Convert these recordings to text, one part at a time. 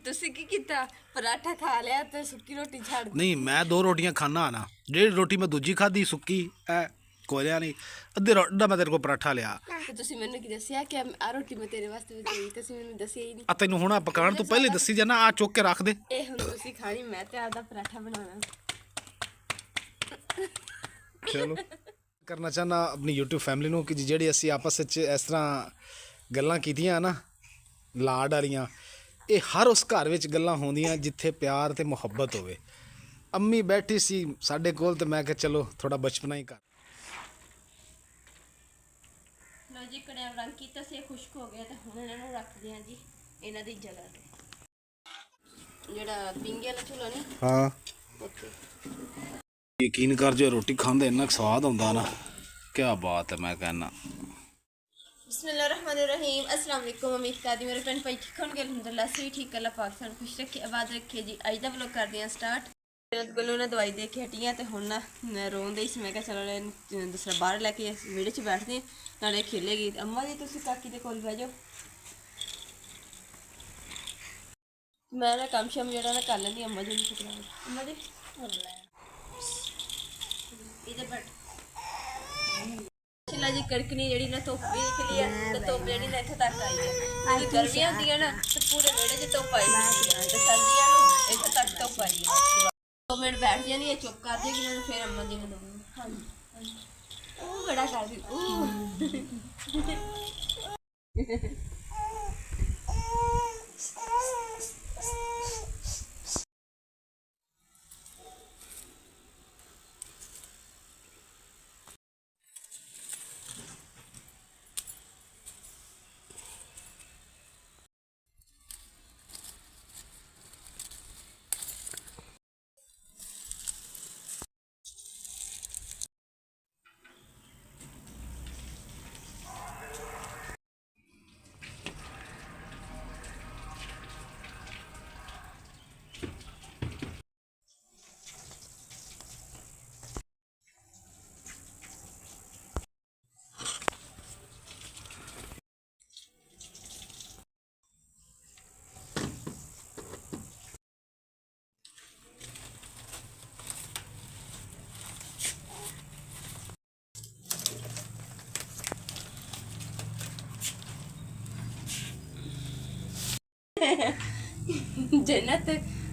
ਤੁਸੀਂ ਕੀ ਕੀਤਾ ਪਰਾਠਾ ਖਾ ਲਿਆ ਤੇ ਸੁੱਕੀ ਰੋਟੀ ਛੱਡ ਦਿੱਤੀ नहीं मैं 2 रोटियां खाना आना डेढ़ रोटी मैं दूजी खाधी सुक्की ऐ कोलिया नहीं अद्धे रोटी मैं तेरे को पराठा लिया ਤੇ ਤੁਸੀਂ ਮੈਨੂੰ ਕੀ ਦੱਸਿਆ ਕਿ ਆ ਰੋਟੀ ਮੈਂ ਤੇਰੇ ਵਾਸਤੇ ਬਣਾਈ ਤੁਸੀਂ ਮੈਨੂੰ ਦੱਸਿਆ ਹੀ ਨਹੀਂ आ तेन हुण पकाण तो पहले दसी जाना आ चुक के रख दे ਇਹ ਹੁਣ ਤੁਸੀਂ ਖਾਣੀ ਮੈਂ ਤੇ ਆਦਾ ਪਰਾਠਾ ਬਣਾਉਣਾ चलो करना चाहना अपनी YouTube फैमिली ਨੂੰ ਕਿ ਜਿਹੜੀ ਅਸੀਂ ਆਪਸ ਵਿੱਚ ਇਸ ਤਰ੍ਹਾਂ ਗੱਲਾਂ ਕੀਤੀਆਂ ਨਾ ਲਾਡ ਵਾਲੀਆਂ ਇਹ ਹਰ ਉਸ ਘਰ ਵਿੱਚ ਗੱਲਾਂ ਹੁੰਦੀਆਂ ਜਿੱਥੇ ਪਿਆਰ ਤੇ ਮੁਹੱਬਤ ਹੋਵੇ ਅੰਮੀ ਬੈਠੀ ਸੀ ਸਾਡੇ ਕੋਲ ਤੇ ਮੈਂ ਕਿਹਾ ਚਲੋ ਥੋੜਾ ਬਚਪਨਾ ਹੀ ਕਰ ਲਓ ਜੀ ਕੜਿਆਂ ਰੰਗ ਕੀਤਾ ਸੀ ਖੁਸ਼ਕ ਹੋ ਗਿਆ ਤੇ ਹੁਣ ਇਹਨਾਂ ਨੂੰ ਰੱਖਦੇ ਹਾਂ ਜੀ ਇਹਨਾਂ ਦੀ ਜਗ੍ਹਾ ਤੇ ਜਿਹੜਾ ਪਿੰਗੇ ਵਾਲਾ ਚੁੱਲ੍ਹਾ ਨਹੀਂ ਹਾਂ ਉੱਥੇ ਯਕੀਨ ਕਰ ਜੋ ਰੋਟੀ ਖਾਂਦੇ ਇੰਨਾ ਸਵਾਦ ਹੁੰਦਾ ਨਾ ਕੀ ਬਾਤ ਹੈ ਮੈਂ ਕਹਿੰਦਾ बिस्मिल्लाहिर्रहमानिर्रहीम अस्सलाम वालेकुम उम्मीद करदी मेरे फ्रेंड भाई ठीक होंगे अल्हम्दुलिल्लाह सही ठीक अल्लाह पाक सन खुश रखे आबाद रखे जी अज दा व्लॉग करते हैं स्टार्ट गलों ने दवाई दे के हटी तो हुण ना रोंदे इस मैं चलो दूसरा बाहर लैके विहड़े च बैठते नाले खेलेगी अम्मा जी तुसीं काकी दे कोल बह जाओ मैं ना काम शाम जेड़ा ना कर लैंदी अम्मा जी नूं पकड़ा अम्मा जी इधर बैठ जी कड़कनी जी ना धुप भी निकली है तो धुप जी ना इतने तक आई है गर्मियां होंदियां ना तो पूरे वेड़े च धुप आई तो सर्दियां इतने तक धुप आई है 2 मिनट बैठ जानी है चुप कर देगी ना फिर अम्मा जी ने दूंगी हाँ बड़ा कर दी जन्नत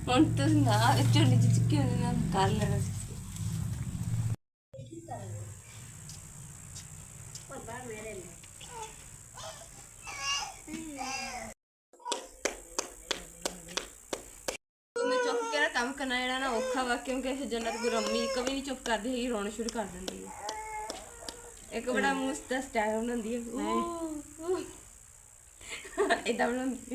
हम तो ना चोली क्यों ना कर लेना काम करना जेड़ा ना औखा वा क्योंकि जन्नत गुरु अम्मी कभी नहीं चुप करदी है रोना शुरू कर देंदी है एक बड़ा मुस्त स्टाइल बनांदी है इदा बनांदी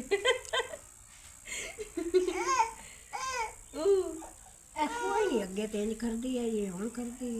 कोई अगे तो नहीं करती है ये हम करती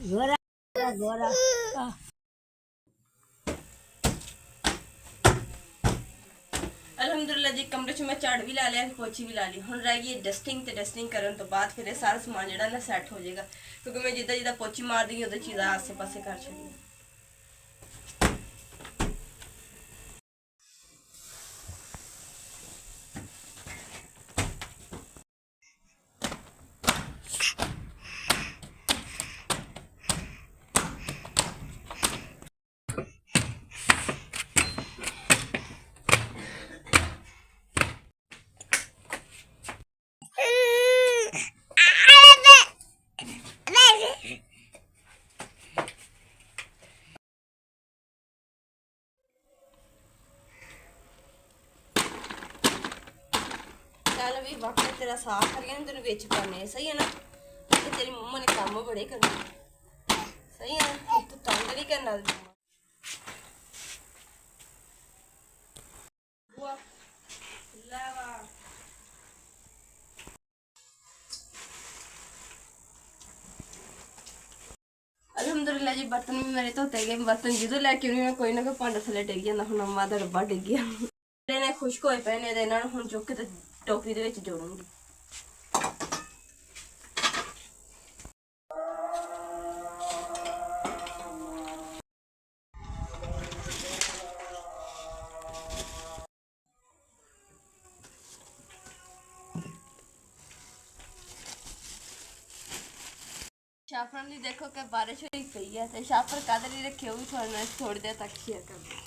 गोरा गोरा अलहमदुलिल्लाह जी कमरे च मैं झाड़ भी ला लिया पोछी भी ला ली हुण रह गई डस्टिंग ते डस्टिंग करन तो बाद फिर सारा समान जेड़ा ना सैट हो जाएगा क्योंकि मैं जिद्दां जिद्दां पोछी मार दी उधर चीज़ां आसे पासे कर छड़ी ਸਾਫ਼ ਕਰੀਏ ਨਾ ਤੈਨੂੰ ਵਿੱਚ ਪਾਣੇ ਸਹੀ ਹੈ ਨਾ ਤੇ ਤੇਰੀ ਮੰਮਾ ਨੇ ਕੰਮ ਬੜੇ ਕਰਨੇ ਸਹੀ ਹੈ ਨਾ ਤੂੰ ਤੰਗ ਨਹੀਂ ਕਰਨਾ ਬੁਆ ਲਾਵਾ अलहमदुलिल्लाह जी बर्तन भी मेरे धोते गए बर्तन जो लैके आनी कोई ना कोई भांडा थले डिग जाता हूँ अम्मा का डब्बा डिग गया ने खुश्क होए पे ने इन्होंने हूँ चुक के टोकरी दे विच जोड़ूंगी शाफर ने देखो कि बारिश हुई पई है तो शाफर कद नहीं रखे वो भी थोड़ी देर तक शेयर कर दो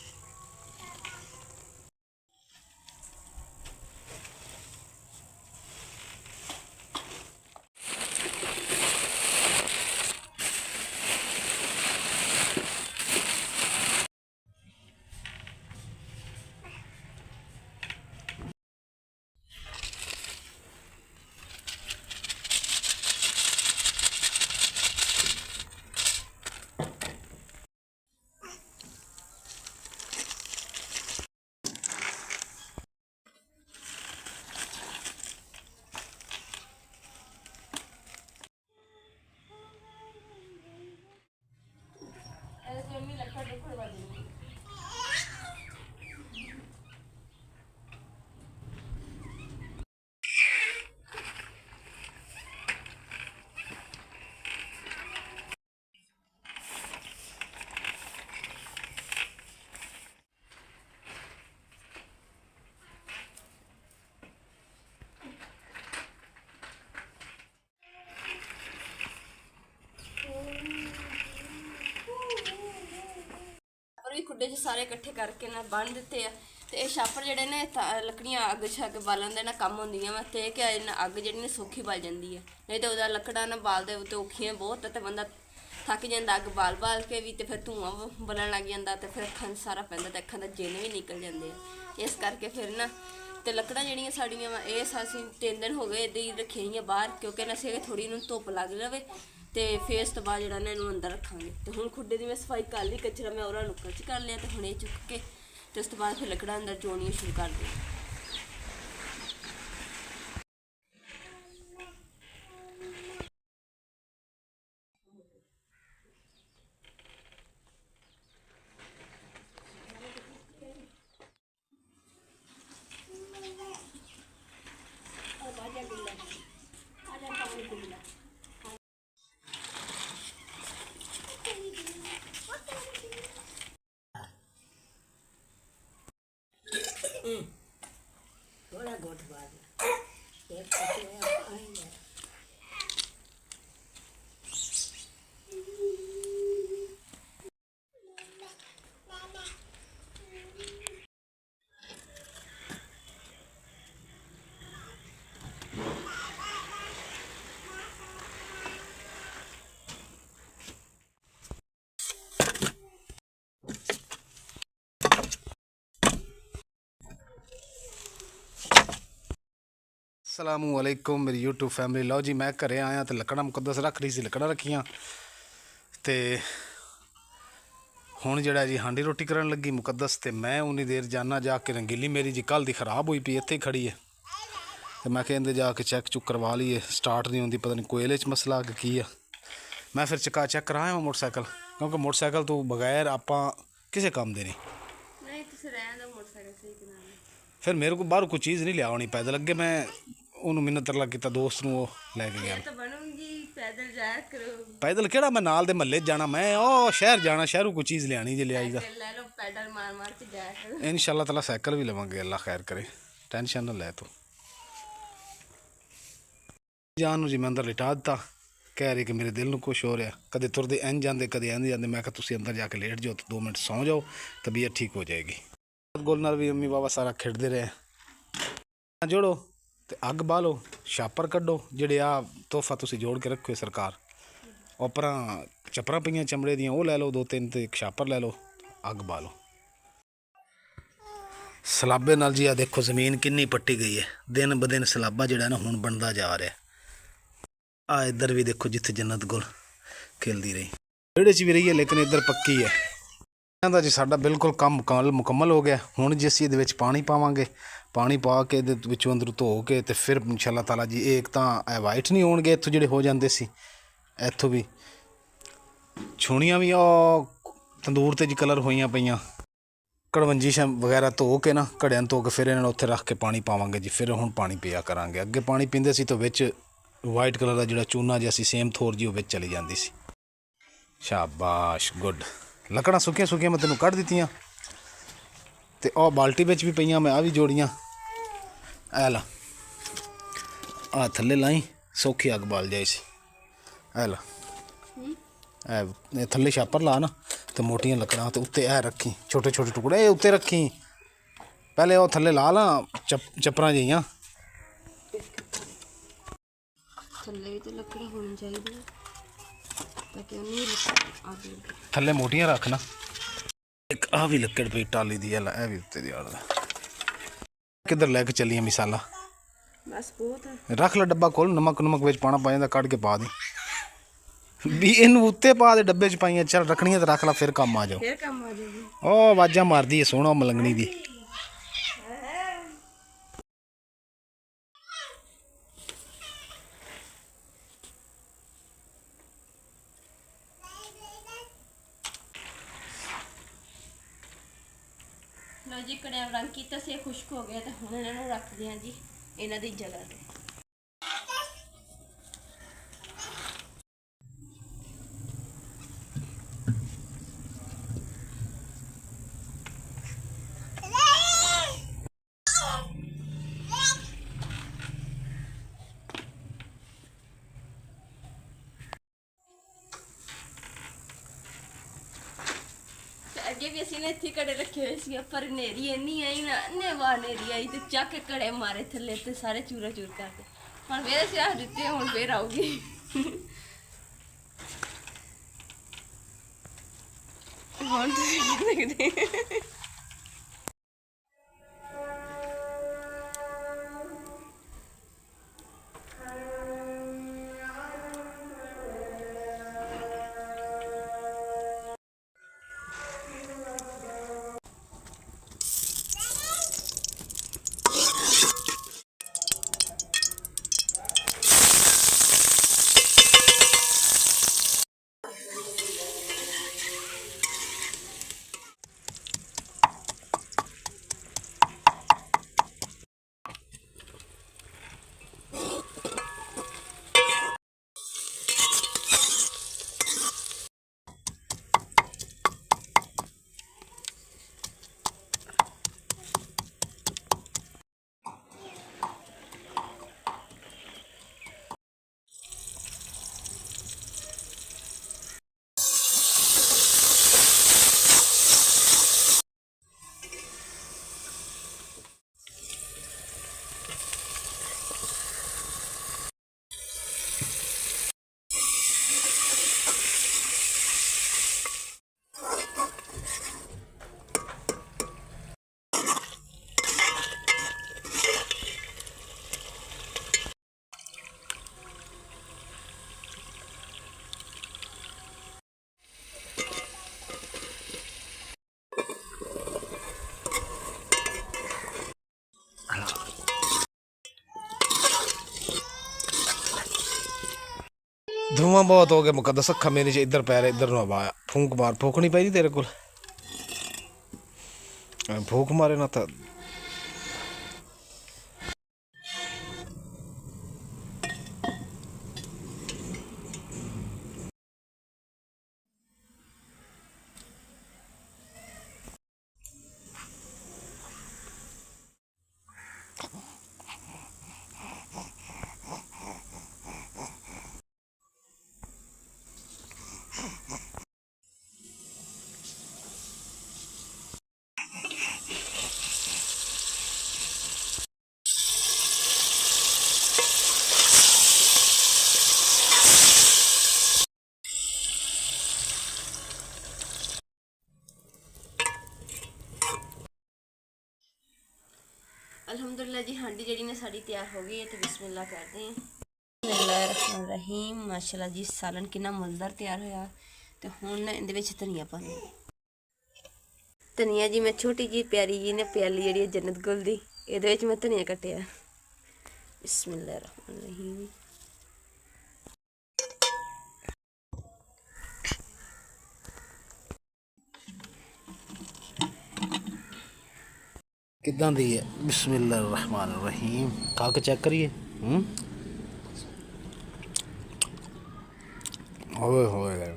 खुडे च सारे इकट्ठे करके ना बन दिते आ ते छापर जेडे ने लकड़ियां अग छग बालन दे ना कम होंदियां वा ते कि अग जेहड़ी ने सौखी बल जाती है नहीं तो ओहदा लकड़ा ना बालदे ते औखियां बहुत ते बंदा थक जाता अग बाल के भी ते फिर धुआं बनन लग जाता ते फिर अखां सारा पैंदा ते अखां दे जिन भी निकल जाते हैं इस करके फिर ना ते लकड़ां जेहड़ियां साड़ियां वा इह असीं 3 दिन हो गए इदां ही रखी हुई बाहर क्योंकि ना असीं थोड़ी इन्हूं धुप्प लग जावे तो फिर इस तो बाद जो इन्हूं अंदर रखांगे तो हुण खुडे की मैं सफाई कर ली कचरा मैं और नुक्कर च कर लिया तो हुण ये चुक के तो उस तो बाद फिर लकड़ा अंदर जोड़नियां शुरू कर दी थोड़ा घुट बाद एक आएंगे असलामुअलैकुम मेरी यूट्यूब फैमिली लो जी मैं घरे आया तो लकड़ा मुकद्दस रख रही सी लकड़ा रखियां तो हुण जिहड़ा जी हांडी रोटी करन लगी मुकद्दस तो मैं उन्नी देर जाना जाके रंगीली मेरी जी कल दी खराब हुई पई इत्थे ही खड़ी है तो मैं कहते जाके चैक चुक करवा लीए स्टार्ट नहीं होंदी पता नहीं कोयले च मसला कि की है मैं फिर चेक कराया मोटरसाइकिल क्योंकि मोटरसाइकिल तो बगैर आपां किसे काम दे नहीं फिर मेरे को बाहर कोई चीज़ नहीं लिया होनी पैदल अगे मैं उन्होंने मिन्नत तरला किया दोस्त नूं लैके गया पैदल केड़ा मैं नाल दे महल्ले जाना मैं ओ शहर जाना शहरों कोई चीज़ लियानी जे लियाई दा इंशाअल्लाह ताला साइकिल भी लवांगे अल्लाह खैर करे टेंशन ना ले तू जान जी मैं अंदर लिटा दिता कह रही कि मेरे दिल में कुछ हो रहा कदे तुरदे इंज जाते कदे इंज जाते मैं तुम अंदर जाके लेट जाओ तो 2 मिनट सौ जाओ तबीयत ठीक हो जाएगी गोल नाल भी अम्मी बाबा सारा खिड़ते रहे जोड़ो तो अग बालो छापर कड्डो जेडे आ तोहफा तुसी जोड़ के रखो सरकार उपरा चपरां पईयां चमड़े दियां वो लै लो 2-3 तो एक छापर लै लो अग बालो ਸਲਾਬੇ ਨਾਲ ਜੀ ਆ ਦੇਖੋ ਜ਼ਮੀਨ ਕਿੰਨੀ ਪੱਟੀ ਗਈ ਹੈ। ਦਿਨ ਬ ਦਿਨ ਸਲਾਬਾ ਜਿਹੜਾ ਨਾ ਹੁਣ ਬਣਦਾ ਜਾ ਰਿਹਾ। ਆ ਇੱਧਰ ਵੀ ਦੇਖੋ ਜਿੱਥੇ ਜੰਨਤ ਗੁਲ ਖਿਲਦੀ ਰਹੀ, ਵਿਹੜੇ 'ਚ ਵੀ ਰਹੀ ਹੈ, ਲੇਕਿਨ ਇੱਧਰ ਪੱਕੀ ਹੈ। ਦਾ ਜੀ ਸਾਡਾ ਬਿਲਕੁਲ ਕੰਮ ਮੁਕੰਮਲ ਹੋ ਗਿਆ। ਹੁਣ ਜੇ ਅਸੀਂ ਇਹਦੇ ਵਿੱਚ ਪਾਣੀ ਪਾਵਾਂਗੇ, ਪਾਣੀ ਪਾ ਕੇ ਇਹਦੇ ਵਿੱਚੋਂ ਅੰਦਰੋਂ ਧੋ ਕੇ ਤੇ ਫਿਰ ਇਨਸ਼ਾ ਤਾਲਾ ਜੀ ਇਹ ਇੱਕ ਤਾਂ ਇਹ ਵਾਈਟ ਨਹੀਂ ਹੋਣਗੇ ਇੱਥੋਂ ਜਿਹੜੇ ਹੋ ਜਾਂਦੇ ਸੀ, ਇੱਥੋਂ ਵੀ ਛੂਣੀਆਂ ਵੀ ਉਹ ਤੰਦੂਰ 'ਤੇ ਜੀ ਕਲਰ ਹੋਈਆਂ ਪਈਆਂ। ਕੜਵੰਜੀ ਵਗੈਰਾ ਧੋ ਕੇ ਨਾ ਘੜਿਆਂ ਧੋ ਕੇ ਫਿਰ ਇਹਨਾਂ ਨੂੰ ਉੱਥੇ ਰੱਖ ਕੇ ਪਾਣੀ ਪਾਵਾਂਗੇ ਜੀ। ਫਿਰ ਹੁਣ ਪਾਣੀ ਪਿਆ ਕਰਾਂਗੇ। ਅੱਗੇ ਪਾਣੀ ਪੀਂਦੇ ਸੀ ਤਾਂ ਵਿੱਚ ਵਾਈਟ ਕਲਰ ਦਾ ਜਿਹੜਾ ਚੂਨਾ ਜਿਹਾ ਸੀ ਸੇਮ ਥੋਰ ਜੀ ਉਹ ਵਿੱਚ ਚਲੀ ਜਾਂਦੀ ਸੀ। ਸ਼ਾਬਾਸ਼, ਗੁੱਡ। ਲੱਕੜਾਂ ਸੁੱਕੀਆਂ ਮੈਂ ਤੈਨੂੰ ਕੱਢ ਦਿੱਤੀਆਂ ਤੇ ਉਹ ਬਾਲਟੀ ਵਿੱਚ ਵੀ ਪਈਆਂ, ਮੈਂ ਆ ਵੀ ਜੋੜੀਆਂ। ਐ ਲਾ ਆ ਥੱਲੇ ਲਾਈ, ਸੌਖੀ ਅੱਗ ਬਾਲ ਜਾਈ ਸੀ। ਐ ਲਾ ਇਹ ਥੱਲੇ ਛਾਪਰ ਲਾ ਨਾ ਤੇ ਮੋਟੀਆਂ ਲੱਕੜਾਂ ਤੇ ਉੱਤੇ ਇਹ ਰੱਖੀ, ਛੋਟੇ ਛੋਟੇ ਟੁਕੜੇ ਇਹ ਉੱਤੇ ਰੱਖੀ। ਪਹਿਲੇ ਉਹ ਥੱਲੇ ਲਾ ਲਾ ਚੱਪਰਾਂ ਜਿਹੀਆਂ। ਥੱਲੇ ਵੀ ਤਾਂ ਲੱਕੜਾਂ ਹੋਣੀ ਚਾਹੀਦੀਆਂ ਤਾਂ ਕਿ ਉਹਨੂੰ ਅੱਗ ਲੱਗੇ। ਥੱਲੇ ਮੋਟੀਆਂ ਰੱਖ ਨਾ। ਇੱਕ ਆ ਵੀ ਲੱਕੜ ਪਈ ਟਾਲੀ ਦੀ, ਇਹ ਵੀ ਉੱਤੇ ਦੀ ਆੜ ਕਿੱਧਰ ਲੈ ਕੇ ਚੱਲੀਆਂ ਮਿਸਾਲਾ। ਬਸ ਬਹੁਤ ਰੱਖ ਲੈ ਡੱਬਾ ਖੋਲ, ਨਮਕ ਵਿੱਚ ਪਾਣਾ ਪਾ ਜਾਂਦਾ, ਕੱਢ ਕੇ ਪਾ ਦੇ ਵੀ ਇਹਨੂੰ ਉੱਤੇ ਪਾ ਦੇ ਡੱਬੇ 'ਚ ਪਾਈਆਂ। ਚੱਲ ਰੱਖਣੀਆਂ ਤਾਂ ਰੱਖ ਲੈ, ਫਿਰ ਕੰਮ ਆ ਜਾਓ। ਫਿਰ ਕੰਮ ਆ ਜਾਊਗੀ। ਉਹ ਆਵਾਜ਼ਾਂ ਮਾਰਦੀ ਹੈ ਸੋਹਣਾ ਮਲੰਗਣੀ ਦੀ। ਲਓ ਜੀ, ਕੜਿਆਂ ਰੰਗ ਕੀਤਾ ਸੀ, ਖੁਸ਼ਕ ਹੋ ਗਿਆ ਤੇ ਹੁਣ ਇਹਨਾਂ ਨੂੰ ਰੱਖਦੇ ਹਾਂ ਜੀ ਇਹਨਾਂ ਦੀ ਜਗ੍ਹਾ ਤੇ। ਅੱਗੇ ਵੀ ਅਸੀਂ ਨੇ ਇੱਥੇ ਕੜੇ ਰੱਖੇ ਹੋਏ ਸੀ, ਪਰ ਹਨੇਰੀ ਇੰਨੀ ਆਈ ਨਾ, ਨੇਵਾ ਹਨੇਰੀ ਆਈ ਤੇ ਚੱਕ ਕੇ ਕੜੇ ਮਾਰੇ ਥੱਲੇ ਤੇ ਸਾਰੇ ਚੂਰਾ ਚੂਰ ਕਰਦੇ। ਹੁਣ ਫੇਰ ਅਸੀਂ ਆਹ ਦਿੱਤੇ, ਹੁਣ ਫੇਰ ਆਊਗੀ। ਹੁਣ ਤੁਸੀਂ ਕੀ ਦੇਖਦੇ? धुआं बहुत हो गया मुकद्दस, अखा मेरी च इधर पैर इधर ਨੂੰ ਆਇਆ। ਫੂਕ ਮਾਰ, ਫੂਕਣੀ ਪਈ ਤੇਰੇ ਕੋਲ, ਫੂਕ ਮਾਰੇ ਨਾ ਤਾਂ जी हांडी ਜਿਹੜੀ ਨੇ ਸਾਡੀ ਤਿਆਰ ਹੋ ਗਈ ਹੈ ਤੇ ਬਿਸਮਿਲ੍ਲਾ ਕਰਦੇ ਹਾਂ। ਬਿਸਮਿਲ੍ਲਾਹਿਰਰਹਿਮਾਨਿਰਰਹੀਮ। ਮਾਸ਼ਾਅੱਲਾ ਜੀ ਸਾਲਨ ਕਿੰਨਾ ਮਜ਼ੇਦਾਰ ਤਿਆਰ ਹੋਇਆ। ਤੇ ਹੁਣ ਇਹਦੇ ਵਿੱਚ ਧਨੀਆ ਪਾਉਂਦੇ ਹਾਂ। ਧਨੀਆ ਜੀ ਮੈਂ ਛੋਟੀ ਜੀ ਪਿਆਰੀ ਜੀ ਨੇ ਪਿਆਲੀ ਜਿਹੜੀ ਜन्नत गुल ਦੀ ਇਹਦੇ ਵਿੱਚ ਮੈਂ ਧਨੀਆ ਕੱਟਿਆ। ਬਿਸਮਿਲ੍ਲਾਹਿਰਰਹਿਮਾਨਿਰਰਹੀਮ। ਕਿੱਦਾਂ ਦੀ ਹੈ? ਬਿਸਮਿਲ੍ਲਾਹਿਰਰਹਿਮਾਨਿਰਰਹੀਮ। ਖਾ ਕੇ ਚੈੱਕ ਕਰੀਏ। ਓਏ ਹੋਏ,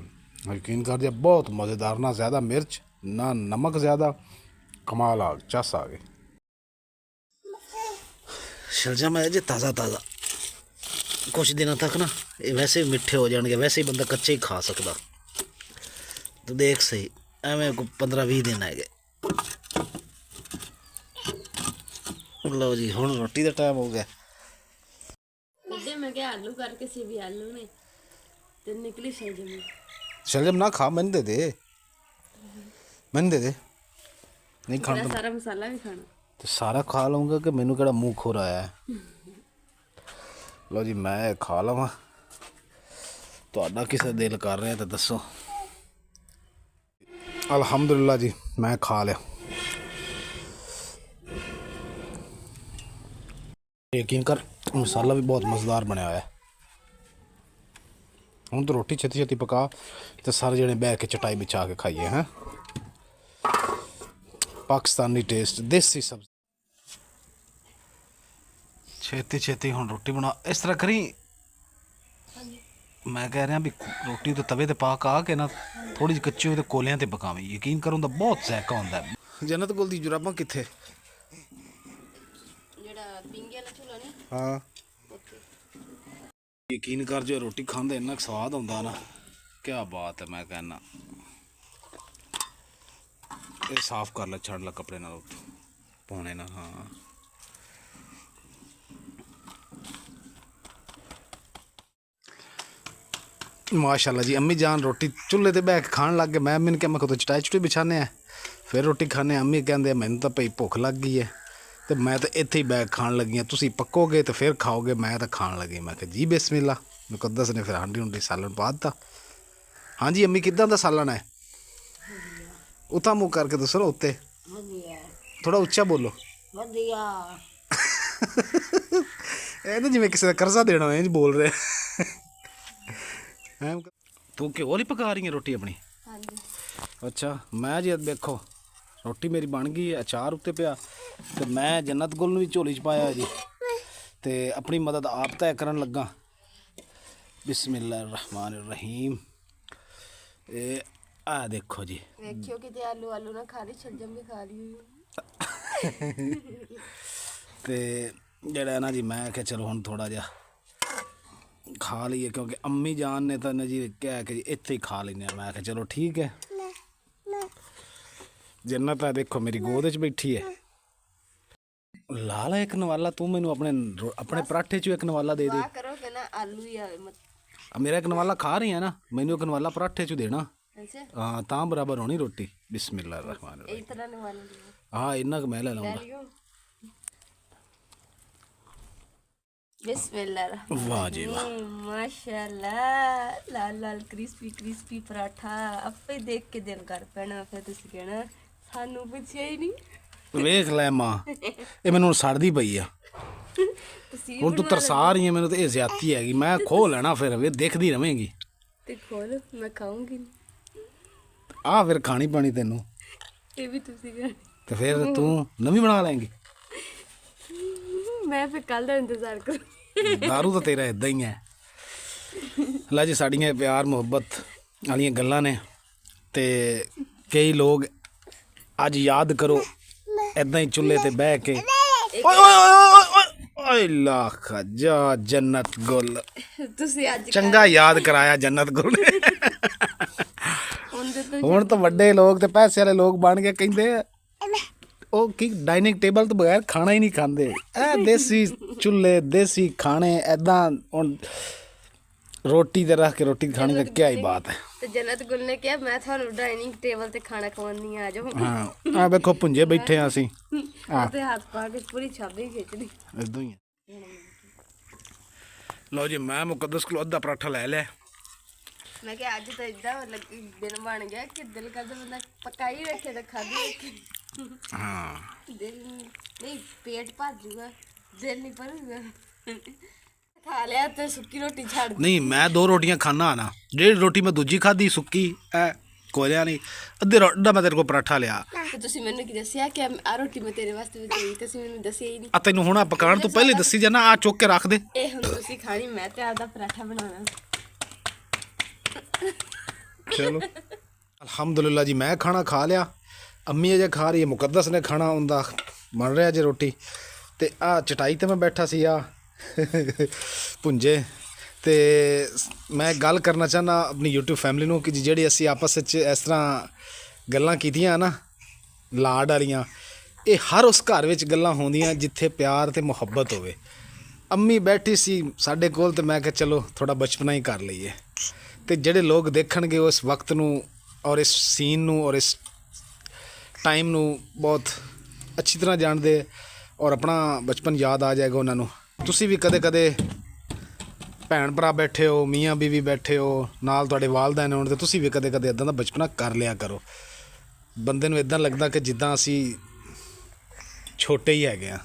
ਯਕੀਨ ਕਰ ਦਿਆ, ਬਹੁਤ ਮਜ਼ੇਦਾਰ। ਨਾ ਜ਼ਿਆਦਾ ਮਿਰਚ ਨਾ ਨਮਕ ਜ਼ਿਆਦਾ, ਕਮਾਲ ਆ, ਚਸ ਆ ਗਏ। ਸ਼ਲਜਮ ਹੈ ਜੀ ਤਾਜ਼ਾ ਤਾਜ਼ਾ, ਕੁਛ ਦਿਨਾਂ ਤੱਕ ਨਾ ਇਹ ਵੈਸੇ ਮਿੱਠੇ ਹੋ ਜਾਣਗੇ। ਵੈਸੇ ਹੀ ਬੰਦਾ ਕੱਚੇ ਹੀ ਖਾ ਸਕਦਾ। ਤੂੰ ਦੇਖ ਸਹੀ, ਐਵੇਂ 15-20 ਦਿਨ ਹੈਗੇ। ਲਓ ਜੀ ਹੁਣ ਰੋਟੀ ਦਾ ਟਾਈਮ ਹੋ ਗਿਆ। ਉਹਦੇ ਮੈਂ ਕਿਹਾ ਆਲੂ ਕਰਕੇ ਸੀ ਵੀ ਆਲੂ ਨੇ ਤੇ ਨਿਕਲੀ ਸ਼ਲਜਮ। ਸ਼ਲਜਮ ਨਾ ਖਾ, ਮੈਨੂੰ ਦੇ ਦੇ, ਮੈਨੂੰ ਦੇ ਦੇ। ਨਹੀਂ ਖਾਣਾ ਸਾਰਾ ਮਸਾਲਾ ਵੀ ਖਾਣਾ ਤੇ ਸਾਰਾ ਖਾ ਲਵਾਂਗਾ ਕਿ ਮੈਨੂੰ ਕਿਹੜਾ ਮੂੰਹ ਖੋਰ ਆਇਆ ਹੈ। ਲਓ ਜੀ ਮੈਂ ਖਾ ਲਵਾਂ, ਤੁਹਾਡਾ ਕਿਸੇ ਦਿਲ ਕਰ ਰਿਹਾ ਤਾਂ ਦੱਸੋ। ਅਲਹਮਦੁਲਿਲਾ ਜੀ ਮੈਂ ਖਾ ਲਿਆ। ਯਕੀਨ ਕਰ ਮਸਾਲਾ ਵੀ ਬਹੁਤ ਮਜ਼ੇਦਾਰ ਬਣਿਆ ਹੋਇਆ। ਹੁਣ ਤਾਂ ਰੋਟੀ ਛੇਤੀ ਛੇਤੀ ਪਕਾ ਤੇ ਸਾਰੇ ਜਣੇ ਬਹਿ ਕੇ ਚਟਾਈ ਵਿਛਾ ਕੇ ਖਾਈਏ। ਹੈਂ, ਪਾਕਿਸਤਾਨੀ ਟੇਸਟ, ਦੇਸੀ ਸਬਜ਼ੀ। ਛੇਤੀ ਛੇਤੀ ਹੁਣ ਰੋਟੀ ਬਣਾ। ਇਸ ਤਰ੍ਹਾਂ ਕਰੀ, ਮੈਂ ਕਹਿ ਰਿਹਾ ਵੀ ਰੋਟੀ ਤੇ ਤਵੇ ਤੇ ਪਾ ਕੇ ਨਾ ਥੋੜੀ ਜਿਹੀ ਕੱਚੀ ਹੋਈ ਤੇ ਕੋਲਿਆਂ ਤੇ ਪਕਾਵੇਂ। ਯਕੀਨ ਕਰੋ ਦਾ ਬਹੁਤ ਜ਼ਾਇਕਾ ਹੁੰਦਾ ਹੈ। ਜन्नत गुल ਦੀ ਜੁਰਾਬਾਂ ਕਿੱਥੇ? ਜਿਹੜਾ ਪਿੰਗੇ ਵਾਲਾ ਝੂਲਾ ਨਹੀਂ ਹਾਂ, ਉੱਥੇ। ਯਕੀਨ ਕਰ, ਜੋ ਰੋਟੀ ਖਾਂਦੇ ਇੰਨਾ ਸਵਾਦ ਹੁੰਦਾ ਨਾ, ਕਿਆ ਬਾਤ ਹੈ। ਮੈਂ ਕਹਿੰਦਾ ਇਹ ਸਾਫ਼ ਕਰ ਲੈ, ਛੱਡ ਲੈ ਕੱਪੜੇ ਨਾਲ, ਪਾਉਣੇ ਨਾਲ। ਹਾਂ ਮਾਸ਼ਾਅੱਲਾ ਜੀ। ਅੰਮੀ ਜਾਨ ਰੋਟੀ ਚੁੱਲ੍ਹੇ ਤੇ ਬਹਿ ਕੇ ਖਾਣ ਲੱਗ ਗਏ। ਮੈਂ ਅੰਮੀ ਨੂੰ ਕਿਹਾ, ਮੈਂ ਕਦੋਂ ਚਟਾਈ ਚੁਟਾਈ ਵਿਛਾਉਂਦੇ ਆ ਫਿਰ ਰੋਟੀ ਖਾਂਦੇ। ਅੰਮੀ ਕਹਿੰਦੇ ਮੈਨੂੰ ਤਾਂ ਭਈ ਭੁੱਖ ਲੱਗ ਗਈ ਹੈ ਤੇ ਮੈਂ ਤਾਂ ਇੱਥੇ ਹੀ ਬੈਠ ਖਾਣ ਲੱਗੀ ਹਾਂ, ਤੁਸੀਂ ਪੱਕੋਗੇ ਤੇ ਫਿਰ ਖਾਓਗੇ, ਮੈਂ ਤਾਂ ਖਾਣ ਲੱਗੀ। ਮੈਂ ਕਿਹਾ ਜੀ ਬਿਸਮਿਲ੍ਲਾ। ਮੁਕੱਦਸ ਨੇ ਫਿਰ ਹਾਂਡੀ ਸਾਲਣ ਪਾ ਦਿੱਤਾ। ਹਾਂਜੀ ਅੰਮੀ ਕਿੱਦਾਂ ਦਾ ਸਾਲਣ ਹੈ? ਉਤਾਂ ਮੂੰਹ ਕਰਕੇ ਦੱਸੋ ਨਾ, ਉੱਤੇ ਥੋੜਾ ਉੱਚਾ ਬੋਲੋ। ਵਧੀਆ। ਇਹ ਤਾਂ ਜਿਵੇਂ ਕਿਸੇ ਦਾ ਕਰਜ਼ਾ ਦੇਣਾ ਹੋਏ ਬੋਲ ਰਿਹਾ। ਤੂੰ ਘਿਓ ਵਾਲੀ ਪਕਾ ਰਹੀ ਹੈ ਰੋਟੀ ਆਪਣੀ? ਹਾਂਜੀ। ਅੱਛਾ, ਮੈਂ ਜੀ ਦੇਖੋ ਰੋਟੀ ਮੇਰੀ ਬਣ ਗਈ ਹੈ, ਅਚਾਰ ਉੱਤੇ ਪਿਆ ਤੇ ਮੈਂ जन्नत गुल ਨੂੰ ਵੀ ਝੋਲੀ 'ਚ ਪਾਇਆ ਜੀ ਤੇ ਆਪਣੀ ਮਦਦ ਆਪ ਤੈਅ ਕਰਨ ਲੱਗਾ। ਬਿਸਮਿਲ੍ਲਾਹਿਰਰਹਿਮਾਨਿਰਰਹੀਮ। ਇਹ ਆ ਦੇਖੋ ਜੀ, ਵੇਖਿਓ ਕਿਤੇ ਆਲੂ ਨਾ ਖਾ ਲਈ, ਸ਼ਲਜਮ ਵੀ ਖਾ ਲਈ। ਤੇ ਜਿਹੜਾ ਨਾ ਜੀ ਮੈਂ ਕਿਹਾ ਚਲੋ ਹੁਣ ਥੋੜਾ ਜਿਹਾ ਖਾ ਲਈਏ, ਕਿਉਂਕਿ ਅੰਮੀ ਜਾਨ ਨੇ ਤਾਂ ਨਾ ਜੀ ਕਿਹਾ ਕਿ ਇੱਥੇ ਹੀ ਖਾ ਲੈਂਦੇ ਆ। ਮੈਂ ਕਿਹਾ ਚਲੋ ਠੀਕ ਹੈ। जन्नत है देखो मेरी गोद च बैठी है। लाला एक नवाला तू मैनू अपने पराठे चो एक नवाला दे दे। करो कि ना आलू ही आवे मत। मेरा एक नवाला खा रही है ना, मैनू एक नवाला पराठे चो देना। अच्छा। हाँ तां बराबर होनी रोटी। बिस्मिल्लाहिर्रहमानिर्रहीम। इतना नवाला लियो। हाँ इन्ना क मैं ले लूँगा। बिस्मिल्लाह। वाह जी वाह, माशाल्लाह। लाल लाल क्रिस्पी क्रिस्पी पराठा आपे देख के दिल कर पैना। फिर तुसी कहना सानू पुछया ही नहीं। ਵੇਖ ਲੈ ਮਾਂ, ਇਹ ਮੈਨੂੰ ਸੜਦੀ ਪਈ ਆ। ਹੁਣ ਤੂੰ ਤਰਸਾ ਰਹੀ ਹੈ ਮੈਨੂੰ, ਤੇ ਇਹ ਜ਼ਿਆਦਤੀ ਹੈਗੀ। ਮੈਂ ਖੋਹ ਲੈਣਾ ਫਿਰ, ਵੇ ਦੇਖਦੀ ਰਵੇਂਗੀ। ਤੇ ਖੋਲ, ਮੈਂ ਖਾਉਂਗੀ। ਆ ਫਿਰ ਖਾਣੀ ਪਾਣੀ ਤੈਨੂੰ, ਇਹ ਵੀ ਤੁਸੀਂ ਖਾਣੀ ਤੇ ਫਿਰ ਤੂੰ ਨਵੀਂ ਬਣਾ ਲਏਂਗੀ। ਮੈਂ ਫਿਰ ਕੱਲ ਦਾ ਇੰਤਜ਼ਾਰ ਕਰੂ। ਦਾਰੂ ਤਾਂ ਤੇਰਾ ਇਦਾਂ ਹੀ ਹੈ। ਅੱਲਾ ਜੀ ਸਾਡੀਆਂ ਪਿਆਰ ਮੁਹੱਬਤ ਵਾਲੀਆਂ ਗੱਲਾਂ ਨੇ ਤੇ ਕਈ ਲੋਕ ਅੱਜ ਯਾਦ ਕਰੋ ਇਦਾਂ ਹੀ ਚੁੱਲ੍ਹੇ ਤੇ ਬਹਿ ਕੇ। ਓਏ ਓਏ ਓਏ ਓਏ ਲੱਖ ਜਾ जन्नत गुल, ਤੁਸੀਂ ਅੱਜ ਚੰਗਾ ਯਾਦ ਕਰਾਇਆ जन्नत गुल ਨੇ। ਹੁਣ ਤਾਂ ਵੱਡੇ ਲੋਕ ਤੇ ਪੈਸੇ ਵਾਲੇ ਲੋਕ ਬਣ ਕੇ ਕਹਿੰਦੇ ਉਹ ਕੀ ਡਾਈਨਿੰਗ ਟੇਬਲ ਤੋਂ ਬਗੈਰ ਖਾਣਾ ਹੀ ਨਹੀਂ ਖਾਂਦੇ। ਇਹ ਦੇਸੀ ਚੁੱਲ੍ਹੇ ਦੇਸੀ ਖਾਣੇ ਐਦਾਂ। ਹੁਣ ਰੋਟੀ ਤੇ ਰੱਖ ਕੇ ਰੋਟੀ ਖਾਣੀ ਦਾ ਕੀ ਹੀ ਬਾਤ ਹੈ। ਤੇ ਜਨਤ ਗੁਲ ਨੇ ਕਿਹਾ ਮੈਂ ਤੁਹਾਨੂੰ ਡਾਈਨਿੰਗ ਟੇਬਲ ਤੇ ਖਾਣਾ ਖਵਾਉਣੀ ਆ ਜਾਓ। ਹਾਂ ਆ ਵੇਖੋ ਪੁੰਜੇ ਬੈਠੇ ਆ ਅਸੀਂ ਤੇ ਹੱਥ ਪਾ ਕੇ ਪੂਰੀ ਛਾਬੀ ਖਿੱਚਦੀ। ਇਦਾਂ ਹੀ ਹੈ। ਲਓ ਜੀ ਮੈਂ ਮੁਕੱਦਸ ਕੋਲ ਅੱਧਾ ਪਰਾਠਾ ਲੈ ਲਿਆ। ਮੈਂ ਕਿਹਾ ਅੱਜ ਤਾਂ ਇਦਾਂ ਦਿਨ ਬਣ ਗਿਆ ਕਿ ਦਿਲ ਕਰਦਾ ਬੰਦਾ ਪਕਾ ਹੀ ਰੱਖੇ ਤਾਂ ਖਾਧੀ ਰੱਖੇ। ਹਾਂ ਦਿਲ ਨਹੀਂ ਪੇਟ ਭਰ ਜੂਗਾ, ਦਿਲ ਨਹੀਂ ਭਰੂਗਾ। ਖਾ ਲਿਆ ਤੇ ਸੁੱਕੀ ਰੋਟੀ ਛੱਡ ਨਹੀਂ ਮੈਂ 2 ਰੋਟੀਆਂ ਖਾਣਾ ਨਾ, ਜਿਹੜੀ ਰੋਟੀ ਮੈਂ ਦੂਜੀ ਖਾਧੀ ਸੁੱਕੀ ਐ ਕੋਲਿਆ ਨਹੀਂ, ਅੱਧਾ ਮੈਂ ਤੇਰੇ ਕੋਲ ਪਰਾਠਾ ਲਿਆ। ਤੇ ਤੁਸੀਂ ਮੈਨੂੰ ਕੀ ਦੱਸਿਆ ਕਿ ਆ ਰੋਟੀ ਮੈਂ ਤੇਰੇ ਵਾਸਤੇ ਬਣਾਈ, ਤੁਸੀਂ ਮੈਨੂੰ ਦੱਸਿਆ ਹੀ ਨਹੀਂ। ਆ ਤੈਨੂੰ ਹੁਣ ਪਕਾਉਣ ਤੋਂ ਪਹਿਲੇ ਦੱਸੀ ਜਾਣਾ, ਆ ਚੁੱਕ ਕੇ ਰੱਖ ਦੇ। ਇਹ ਹੁਣ ਤੁਸੀਂ ਖਾਣੀ, ਮੈਂ ਤੇ ਆਪਦਾ ਪਰਾਠਾ ਬਣਾਉਣਾ। ਚਲੋ ਅਲਹਮਦੁਲਿਲਾ ਜੀ ਮੈਂ ਖਾਣਾ ਖਾ ਲਿਆ, ਅੰਮੀ ਅਜੇ ਖਾ ਰਹੀ ਹੈ, ਮੁਕੱਦਸ ਨੇ ਖਾਣਾ ਹੁੰਦਾ ਬਣ ਰਿਹਾ ਜੇ ਰੋਟੀ। ਤੇ ਆ ਚਟਾਈ ਤੇ ਮੈਂ ਬੈਠਾ ਸੀ ਆ ਪੁੰਜੇ। ਤੇ ਮੈਂ ਗੱਲ ਕਰਨਾ ਚਾਹੁੰਦਾ ਆਪਣੀ YouTube ਫੈਮਿਲੀ ਨੂੰ ਕਿ ਜਿਹੜੀ ਅਸੀਂ ਆਪਸ ਵਿੱਚ ਇਸ ਤਰ੍ਹਾਂ ਗੱਲਾਂ ਕੀਤੀਆਂ ਨਾ ਲਾਡ ਵਾਲੀਆਂ, ਇਹ ਹਰ ਉਸ ਘਰ ਵਿੱਚ ਗੱਲਾਂ ਹੁੰਦੀਆਂ ਜਿੱਥੇ ਪਿਆਰ ਤੇ ਮੁਹੱਬਤ ਹੋਵੇ। ਅੰਮੀ ਬੈਠੀ ਸੀ ਸਾਡੇ ਕੋਲ ਤੇ ਮੈਂ ਕਿਹਾ ਚਲੋ ਥੋੜਾ ਬਚਪਨਾ ਹੀ ਕਰ ਲਈਏ। ਤੇ ਜਿਹੜੇ ਲੋਕ ਦੇਖਣਗੇ ਉਸ ਵਕਤ ਨੂੰ ਔਰ ਇਸ ਸੀਨ ਨੂੰ ਔਰ ਇਸ ਟਾਈਮ ਨੂੰ ਬਹੁਤ ਅੱਛੀ ਤਰ੍ਹਾਂ ਜਾਣਦੇ ਔਰ ਆਪਣਾ ਬਚਪਨ ਯਾਦ ਆ ਜਾਏਗਾ ਉਹਨਾਂ ਨੂੰ। ਤੁਸੀਂ ਵੀ ਕਦੇ ਕਦੇ ਭੈਣ ਭਰਾ ਬੈਠੇ ਹੋ, ਮੀਆਂ ਬੀਵੀ ਬੈਠੇ ਹੋ, ਨਾਲ ਤੁਹਾਡੇ ਵਾਲदैन ਹੋਣ, ਤੇ ਤੁਸੀਂ ਵੀ ਕਦੇ ਕਦੇ ਇੱਦਾਂ ਦਾ ਬਚਪਨਾ ਕਰ ਲਿਆ ਕਰੋ। ਬੰਦੇ ਨੂੰ ਇੱਦਾਂ ਲੱਗਦਾ ਕਿ ਜਿੱਦਾਂ ਅਸੀਂ ਛੋਟੇ ਹੀ ਹੈਗੇ ਹਾਂ।